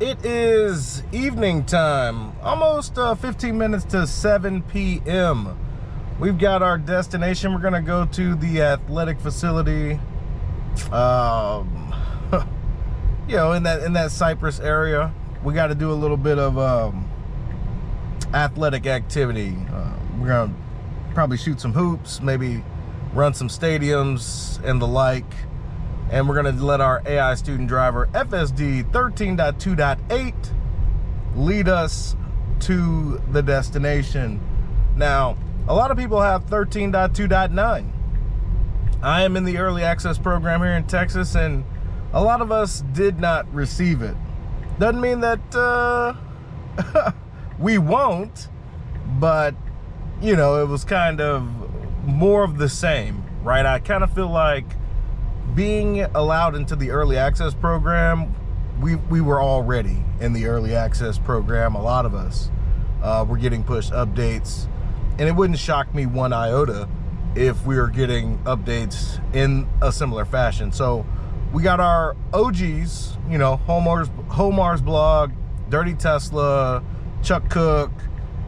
It is evening time, almost 15 minutes to 7 p.m. We've got our destination. We're gonna go to the athletic facility, you know, in that Cypress area. We got to do a little bit of athletic activity. We're gonna probably shoot some hoops, maybe run some stadiums and the like. And we're going to let our AI student driver, FSD 13.2.8, lead us to the destination. Now, a lot of people have 13.2.9. I am in the early access program here in Texas, and a lot of us did not receive it. Doesn't mean that we won't, but, you know, it was kind of more of the same, right? I kind of feel like being allowed into the early access program, we were already in the early access program. A lot of us were getting push updates, and it wouldn't shock me one iota if we were getting updates in a similar fashion. So we got our OGs, you know, Homar's blog, Dirty Tesla, Chuck Cook,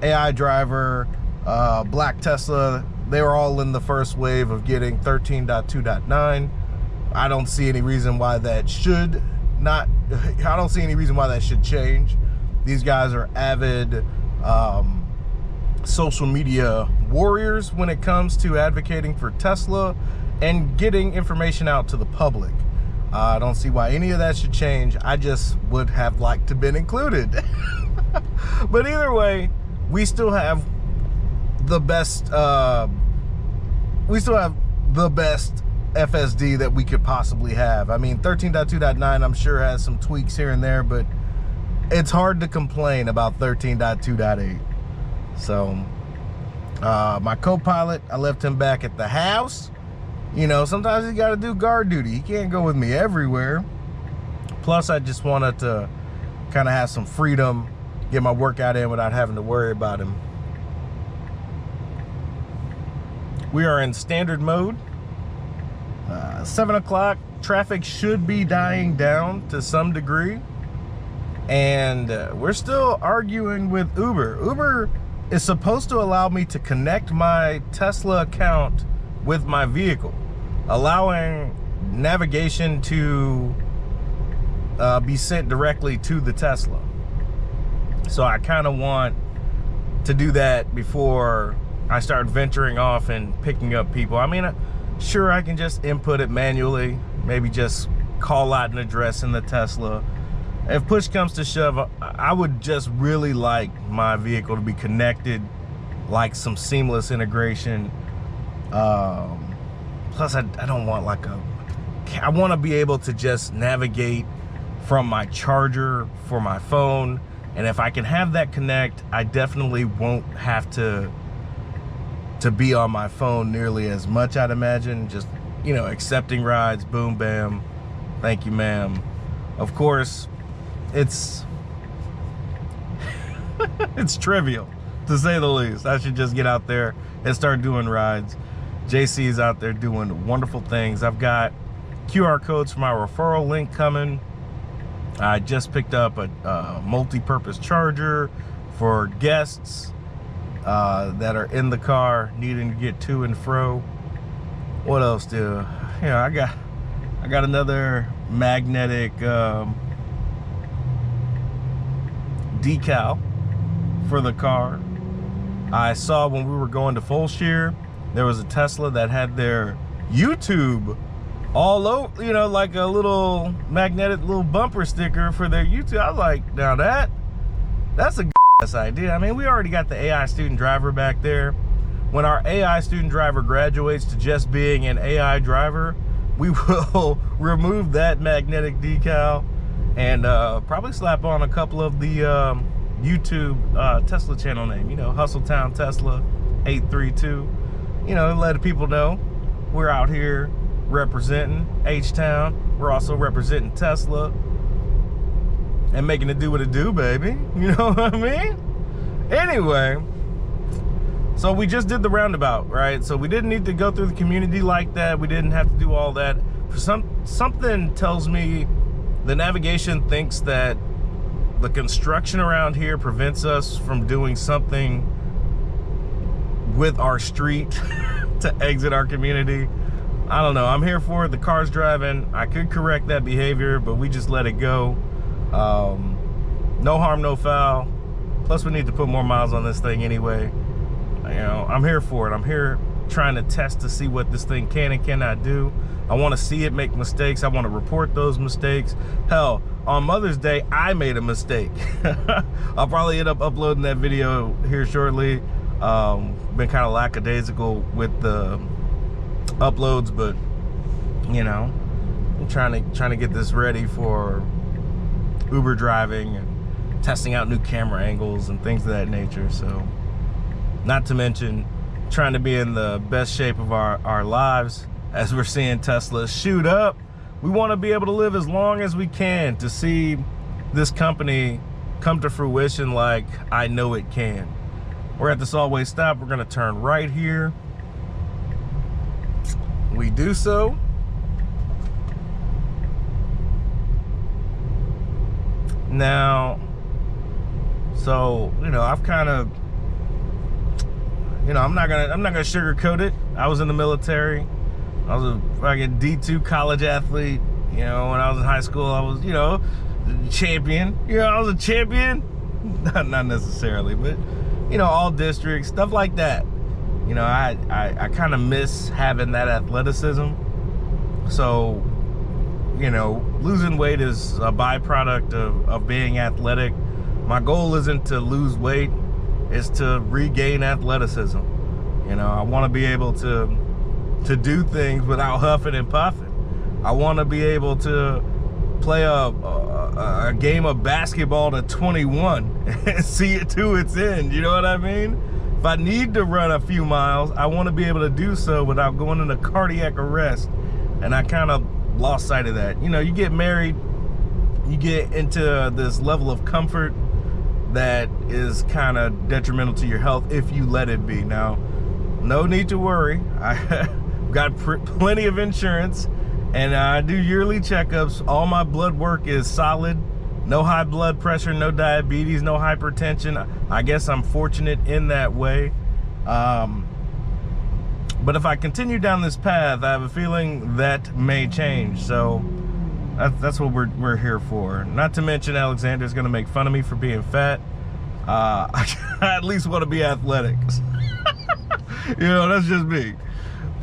AI driver, Black Tesla. They were all in the first wave of getting 13.2.9. I don't see any reason why that should not, I don't see any reason why that should change. These guys are avid social media warriors when it comes to advocating for Tesla and getting information out to the public. I don't see why any of that should change. I just would have liked to been included. But either way, we still have the best, FSD that we could possibly have. I mean, 13.2.9 I'm sure has some tweaks here and there, but it's hard to complain about 13.2.8. So my co-pilot, I left him back at the house. You know, sometimes he got to do guard duty. He can't go with me everywhere. Plus, I just wanted to kind of have some freedom, get my workout in without having to worry about him. We are in standard mode. 7 o'clock, traffic should be dying down to some degree, and we're still arguing with Uber. Uber is supposed to allow me to connect my Tesla account with my vehicle, allowing navigation to be sent directly to the Tesla. So I kind of want to do that before I start venturing off and picking up people. I mean, sure, I can just input it manually, maybe just call out an address in the Tesla. If push comes to shove, I would just really like my vehicle to be connected, like some seamless integration. Plus, I don't want like I want to be able to just navigate from my charger for my phone. And if I can have that connect, I definitely won't have to be on my phone nearly as much, I'd imagine. Just, you know, accepting rides, boom, bam, thank you, ma'am. Of course, it's it's trivial, to say the least. I should just get out there and start doing rides. JC's out there doing wonderful things. I've got QR codes for my referral link coming. I just picked up a multi-purpose charger for guests that are in the car needing to get to and fro. What else do you know? I got another magnetic decal for the car. I saw when we were going to Full Shear, there was a Tesla that had their YouTube all over, you know, like a little magnetic little bumper sticker for their YouTube. I was like, now that's a idea. I mean, we already got the AI student driver back there. When our AI student driver graduates to just being an AI driver, we will remove that magnetic decal and probably slap on a couple of the YouTube Tesla channel name, you know, Hustletown Tesla 832, you know, let people know we're out here representing H-Town. We're also representing Tesla and making it do what it do, baby. You know what I mean? Anyway, so we just did the roundabout, right? So we didn't need to go through the community like that. We didn't have to do all that. For something tells me the navigation thinks that the construction around here prevents us from doing something with our street to exit our community. I don't know. I'm here for it. The car's driving. I could correct that behavior, but we just let it go. No harm, no foul. Plus, we need to put more miles on this thing anyway. You know, I'm here for it. I'm here trying to test to see what this thing can and cannot do. I want to see it make mistakes. I want to report those mistakes. Hell, on Mother's Day, I made a mistake. I'll probably end up uploading that video here shortly. Been kind of lackadaisical with the uploads, but you know, I'm trying to get this ready for Uber driving and testing out new camera angles and things of that nature. So, not to mention trying to be in the best shape of our lives as we're seeing Tesla shoot up. We want to be able to live as long as we can to see this company come to fruition like I know it can. We're at the Saltway stop. We're going to turn right here. We do so. Now, so, you know, I've kind of, you know, I'm not gonna sugarcoat it. I was in the military. I was a fucking D2 college athlete. You know, when I was in high school, I was, you know, champion. You know, I was a champion. Not necessarily, but, you know, all districts, stuff like that. You know, I kind of miss having that athleticism. So, you know, losing weight is a byproduct of being athletic. My goal isn't to lose weight, it's to regain athleticism. You know, I want to be able to do things without huffing and puffing. I want to be able to play a game of basketball to 21 and see it to its end. You know what I mean? If I need to run a few miles, I want to be able to do so without going into cardiac arrest. And I kind of lost sight of that. You know, you get married, you get into this level of comfort that is kind of detrimental to your health if you let it be. Now, no need to worry. I got plenty of insurance, and I do yearly checkups. All my blood work is solid. No high blood pressure, no diabetes, no hypertension. I guess I'm fortunate in that way. But if I continue down this path, I have a feeling that may change. So that's what we're here for. Not to mention Alexander's gonna make fun of me for being fat. I at least want to be athletic. You know, that's just me.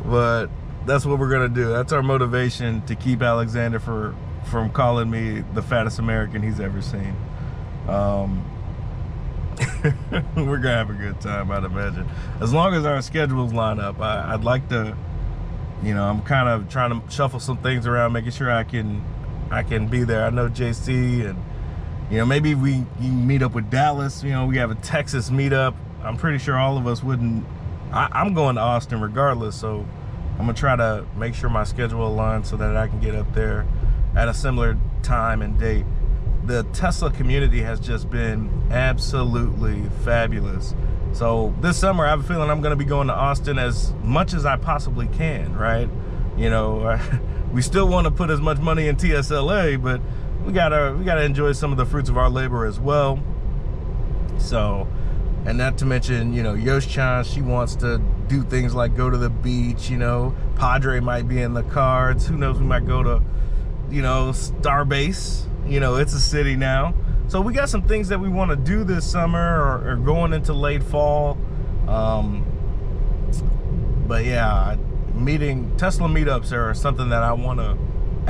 But that's what we're gonna do. That's our motivation to keep Alexander from calling me the fattest American he's ever seen. We're gonna have a good time, I'd imagine, as long as our schedules line up. I'd like to, you know, I'm kind of trying to shuffle some things around, making sure I can be there. I know JC, and you know, maybe you meet up with Dallas. You know, we have a Texas meetup. I'm pretty sure all of us wouldn't. I'm going to Austin regardless, so I'm gonna try to make sure my schedule aligns so that I can get up there at a similar time and date. The Tesla community has just been absolutely fabulous. So this summer, I have a feeling I'm gonna be going to Austin as much as I possibly can, right? You know, we still want to put as much money in TSLA, but we gotta enjoy some of the fruits of our labor as well. So, and not to mention, you know, Yosh-chan, she wants to do things like go to the beach, you know, Padre might be in the cards. Who knows, we might go to, you know, Starbase. You know, it's a city now. So we got some things that we want to do this summer or going into late fall. But yeah, Tesla meetups are something that I want to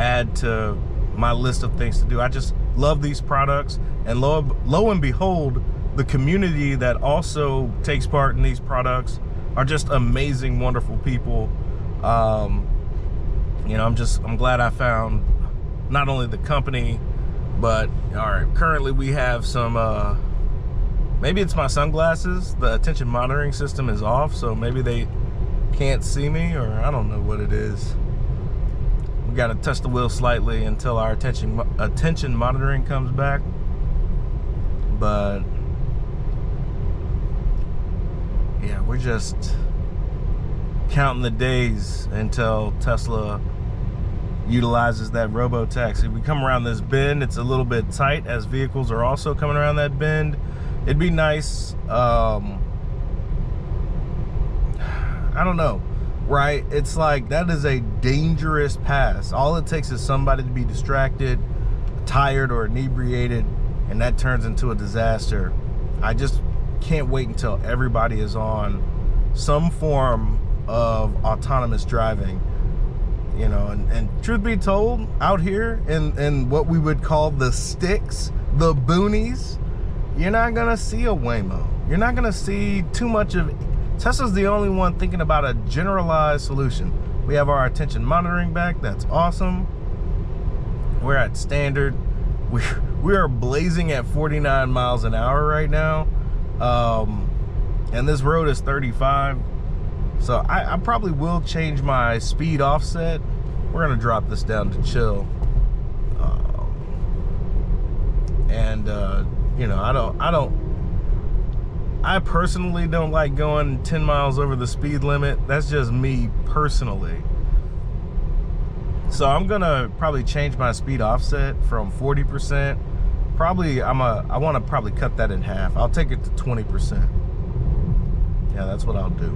add to my list of things to do. I just love these products, and lo and behold, the community that also takes part in these products are just amazing, wonderful people. You know, I'm glad I found not only the company, but all right, currently we have some, maybe it's my sunglasses. The attention monitoring system is off, so maybe they can't see me, or I don't know what it is. We got to touch the wheel slightly until our attention monitoring comes back. But yeah, we're just counting the days until Tesla utilizes that robo-taxi. We come around this bend, it's a little bit tight as vehicles are also coming around that bend. It'd be nice, I don't know, right? It's like, that is a dangerous pass. All it takes is somebody to be distracted, tired, or inebriated, and that turns into a disaster. I just can't wait until everybody is on some form of autonomous driving. You know, and truth be told, out here in what we would call the sticks, the boonies, you're not gonna see a Waymo. You're not gonna see too much of. Tesla's the only one thinking about a generalized solution. We have our attention monitoring back. That's awesome. We're at standard. We are blazing at 49 miles an hour right now, and this road is 35. So I probably will change my speed offset. We're gonna drop this down to chill. You know, I personally don't like going 10 miles over the speed limit. That's just me personally. So I'm gonna probably change my speed offset from 40%. Probably I wanna probably cut that in half. I'll take it to 20%. Yeah, that's what I'll do.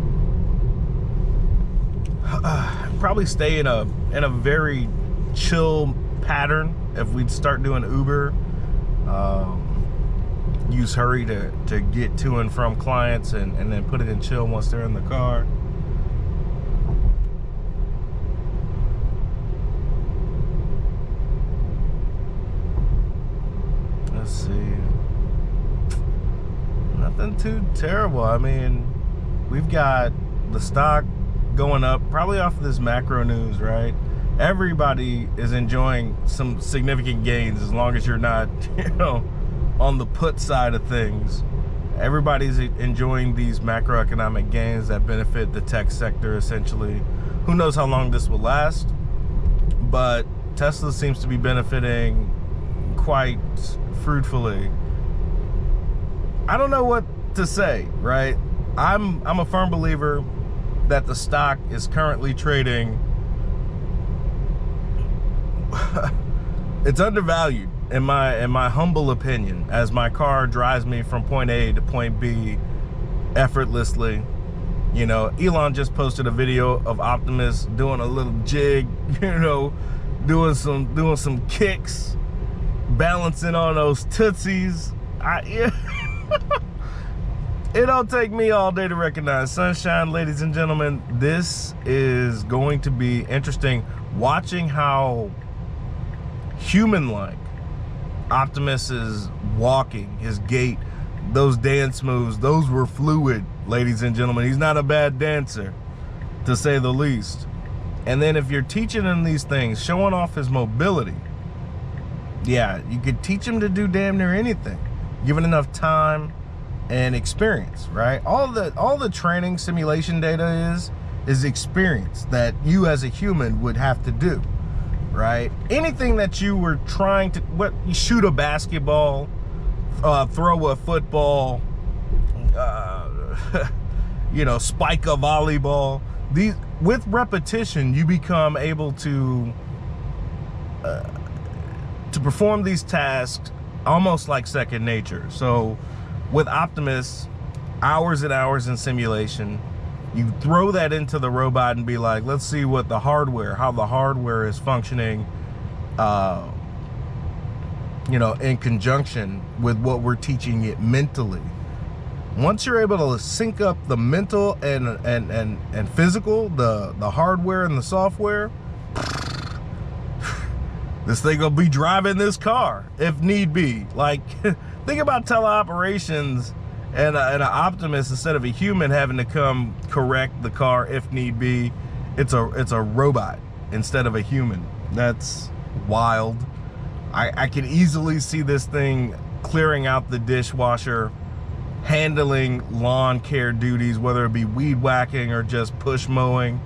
Probably stay in a very chill pattern if we'd start doing Uber. Use hurry to get to and from clients, and then put it in chill once they're in the car. Let's see. Nothing too terrible. I mean, we've got the stock going up, probably off of this macro news, right? Everybody is enjoying some significant gains as long as you're not, you know, on the put side of things. Everybody's enjoying these macroeconomic gains that benefit the tech sector, essentially. Who knows how long this will last, but Tesla seems to be benefiting quite fruitfully. I don't know what to say, right? I'm a firm believer that the stock is currently trading it's undervalued in my humble opinion, as my car drives me from point A to point B effortlessly. You know, Elon just posted a video of Optimus doing a little jig, you know, doing some kicks, balancing on those tootsies. It don't take me all day to recognize sunshine, ladies and gentlemen. This is going to be interesting, watching how human-like Optimus is walking, his gait, those dance moves, those were fluid, ladies and gentlemen. He's not a bad dancer, to say the least. And then if you're teaching him these things, showing off his mobility, yeah, you could teach him to do damn near anything, given enough time and experience, right? All the training simulation data is experience that you as a human would have to do, right? Anything that you were trying to, you shoot a basketball, throw a football, you know, spike a volleyball. These, with repetition, you become able to perform these tasks almost like second nature. So with Optimus, hours and hours in simulation, you throw that into the robot and be like, let's see what how the hardware is functioning, you know, in conjunction with what we're teaching it mentally. Once you're able to sync up the mental and physical, the hardware and the software, this thing will be driving this car if need be. Like, think about teleoperations and an Optimus instead of a human having to come correct the car if need be. It's a robot instead of a human. That's wild. I can easily see this thing clearing out the dishwasher, handling lawn care duties, whether it be weed whacking or just push mowing.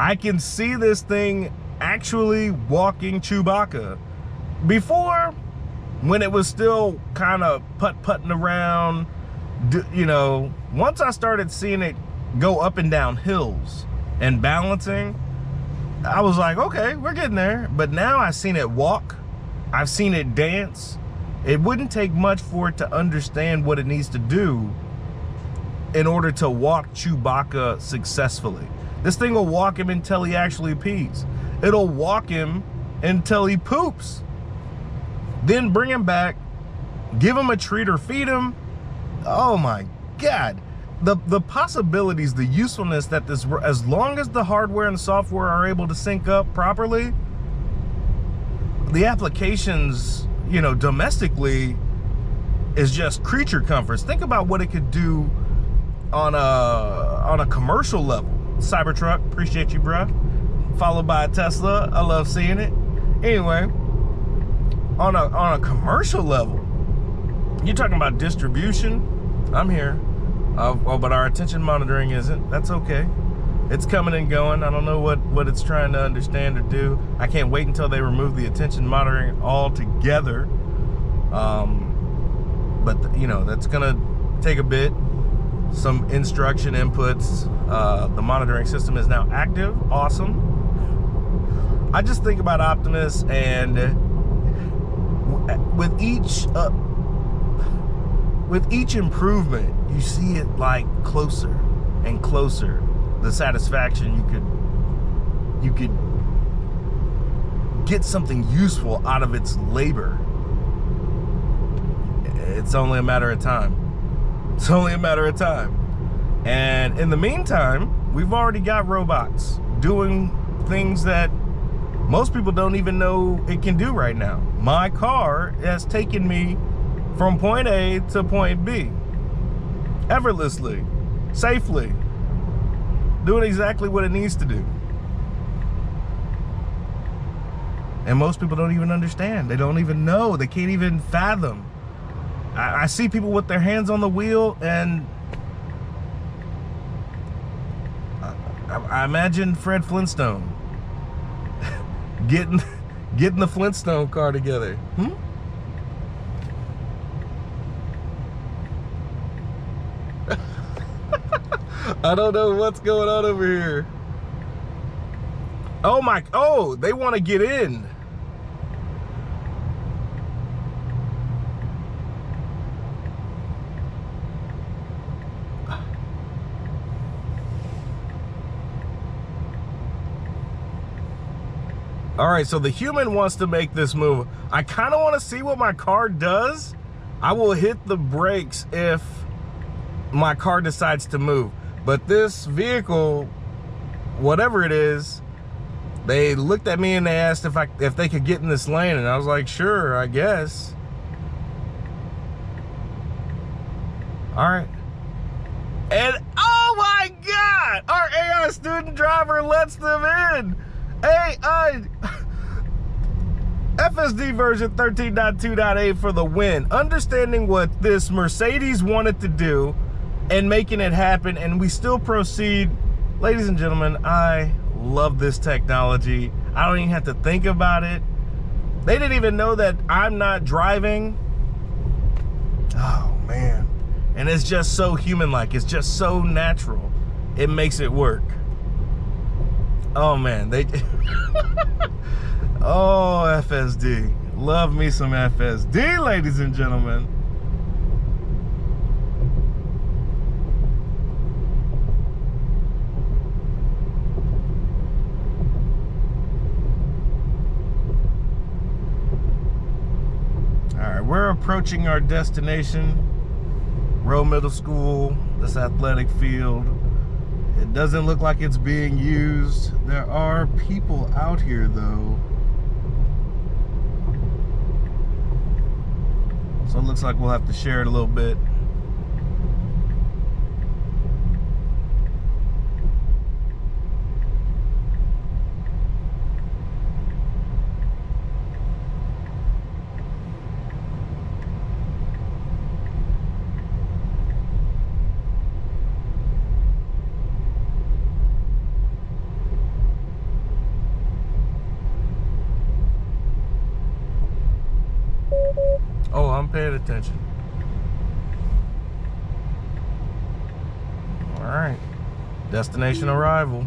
I can see this thing actually walking Chewbacca. Before, when it was still kind of putt-putting around, you know, once I started seeing it go up and down hills and balancing, I was like, okay, we're getting there. But now I've seen it walk. I've seen it dance. It wouldn't take much for it to understand what it needs to do in order to walk Chewbacca successfully. This thing will walk him until he actually pees. It'll walk him until he poops. Then bring him back, give him a treat or feed him. Oh my God. The possibilities, the usefulness that this, as long as the hardware and software are able to sync up properly, the applications, you know, domestically is just creature comforts. Think about what it could do on a commercial level. Cybertruck, appreciate you, bruh. Followed by a Tesla. I love seeing it. Anyway, on a commercial level, you're talking about distribution. I'm here. Oh, but our attention monitoring isn't. That's okay. It's coming and going. I don't know what it's trying to understand or do. I can't wait until they remove the attention monitoring altogether. But you know, that's gonna take a bit. Some instruction inputs. The monitoring system is now active. Awesome. I just think about Optimus, and with each improvement, you see it like closer and closer. The satisfaction you could get something useful out of its labor. It's only a matter of time. It's only a matter of time. And in the meantime, we've already got robots doing things that most people don't even know it can do right now. My car has taken me from point A to point B effortlessly, safely, doing exactly what it needs to do. And most people don't even understand. They don't even know. They can't even fathom. I see people with their hands on the wheel, and I imagine Fred Flintstone getting the Flintstone car together. I don't know what's going on over here. Oh, they want to get in. All right, so the human wants to make this move. I kind of want to see what my car does. I will hit the brakes if my car decides to move. But this vehicle, whatever it is, they looked at me and they asked if they could get in this lane, and I was like, sure, I guess. All right. And oh my God, our AI student driver lets them in. AI FSD version 13.2.8 for the win. Understanding what this Mercedes wanted to do and making it happen, and we still proceed. Ladies and gentlemen, I love this technology. I don't even have to think about it. They didn't even know that I'm not driving. Oh man. And it's just so human-like. It's just so natural. It makes it work. Oh man, oh, FSD. Love me some FSD, ladies and gentlemen. All right, we're approaching our destination. Rowe Middle School, this athletic field. It doesn't look like it's being used. There are people out here though. So it looks like we'll have to share it a little bit. Oh, I'm paying attention. All right, destination arrival.